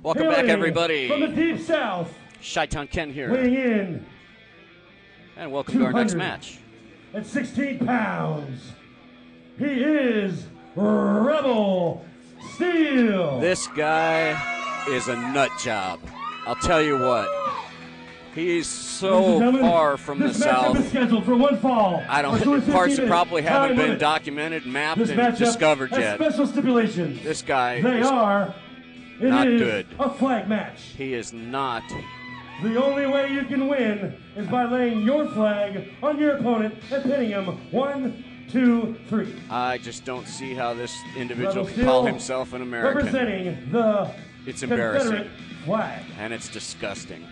Welcome back, everybody. From the Deep South. Chi-Town Ken here. Weighing in. And welcome to our next match. At 16 pounds, he is Rebel Steel. This guy is a nut job. I'll tell you what. He's so far from the South. This matchup is scheduled for one fall. I don't. Parts that probably haven't been documented, mapped, and discovered yet. Special stipulations. This guy. They are. It not is good. A flag match. He is not. The only way you can win is by laying your flag on your opponent and pinning him 1, 2, 3. I just don't see how this individual can call himself an American. Representing the it's embarrassing. Confederate flag. And it's disgusting.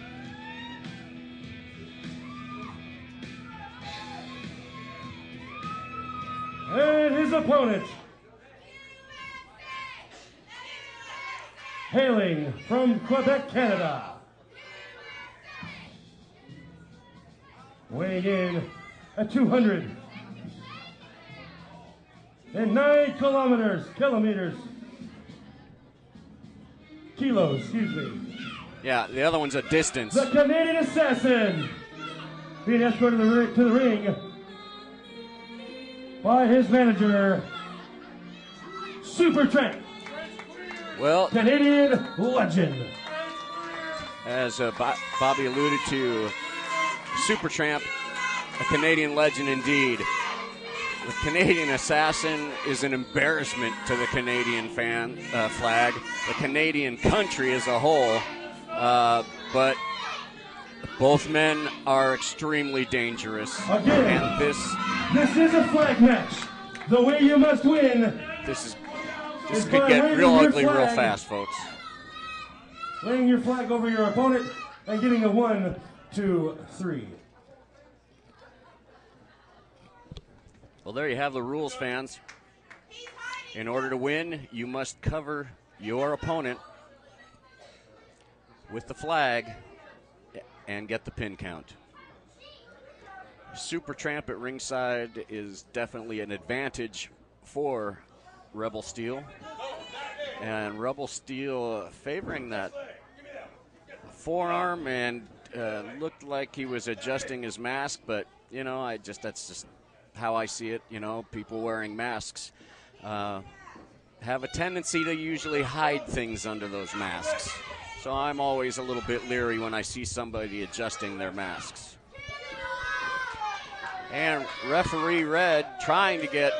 And his opponent, hailing from Quebec, Canada, weighing in at 209 kilos, excuse me. Yeah, the other one's a distance. The Canadian Assassin, being escorted to the ring by his manager, Super Tramp. Well, Canadian legend. As Bobby alluded to, Super Tramp, a Canadian legend indeed. The Canadian Assassin is an embarrassment to the Canadian flag, the Canadian country as a whole, but both men are extremely dangerous. Again, and this is a flag match. The way you must win. This could get real ugly real fast, folks. Laying your flag over your opponent and getting a 1, 2, 3. Well, there you have the rules, fans. In order to win, you must cover your opponent with the flag and get the pin count. Super Tramp at ringside is definitely an advantage for Rebel Steel. And Rebel Steel favoring that forearm and looked like he was adjusting his mask, but, you know, that's just how I see it. You know, people wearing masks have a tendency to usually hide things under those masks. So I'm always a little bit leery when I see somebody adjusting their masks. And referee Red trying to get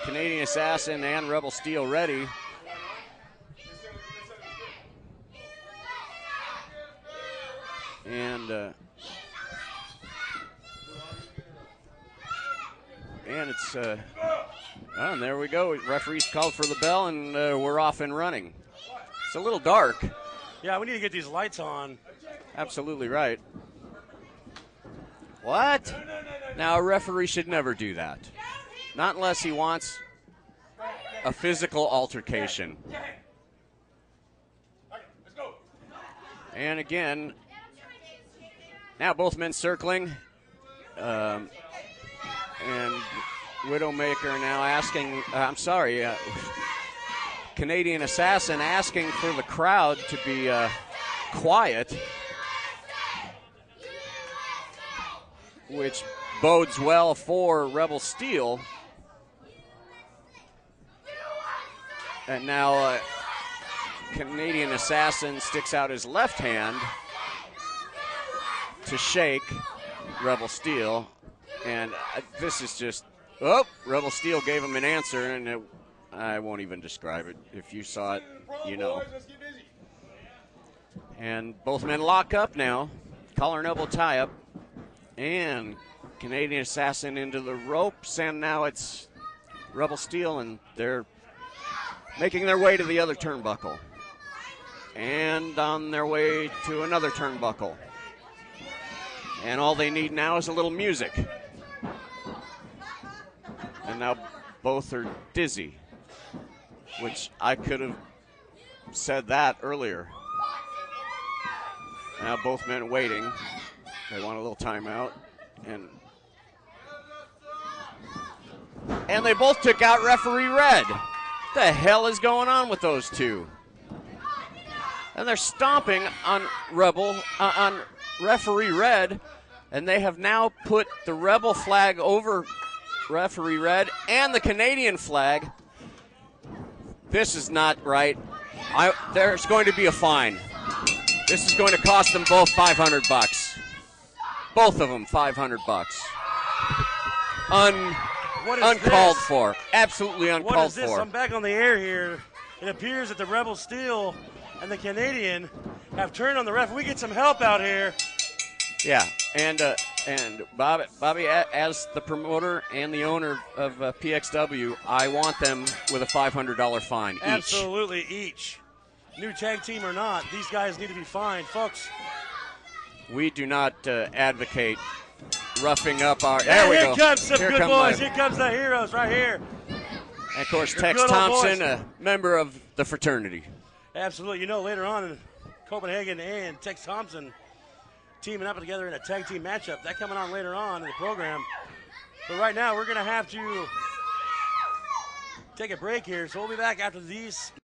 Canadian Assassin and Rebel Steel ready. And it's and there we go. Referee's called for the bell, and we're off and running. It's a little dark. Yeah, we need to get these lights on. Absolutely right. What? Now, a referee should never do that. Not unless he wants a physical altercation. And again, now both men circling. And Widowmaker now asking, Canadian Assassin asking for the crowd to be quiet, which bodes well for Rebel Steel. And now Canadian Assassin sticks out his left hand to shake Rebel Steel. And this is just, Rebel Steel gave him an answer, and I won't even describe it. If you saw it, you know. And both men lock up now. Collar and elbow tie-up. And Canadian Assassin into the ropes, and now it's Rebel Steel, and they're making their way to the other turnbuckle. And on their way to another turnbuckle. And all they need now is a little music. And now both are dizzy, which I could have said that earlier. Now both men waiting. They want a little timeout. And they both took out referee Red. What the hell is going on with those two? and they're stomping on on referee Red, and they have now put the Rebel flag over referee Red and the Canadian flag. This is not right. There's going to be a fine. This is going to cost them both $500. Both of them $500. Uncalled for. Absolutely uncalled for. What is this? I'm back on the air here. It appears that the Rebel Steel and the Canadian have turned on the ref. We get some help out here. Yeah, and Bobby, as the promoter and the owner of PXW, I want them with a $500 fine each. Absolutely, each. New tag team or not, these guys need to be fined, folks. We do not advocate roughing up our. There we here go. Comes some Here good come boys. Here comes the heroes right here. And of course, Your Tex good old Thompson, boys. a member of the fraternity. Absolutely. You know, later on in Copenhagen and Tex Thompson teaming up together in a tag team matchup. That coming on later on in the program. But right now, we're going to have to take a break here. So we'll be back after these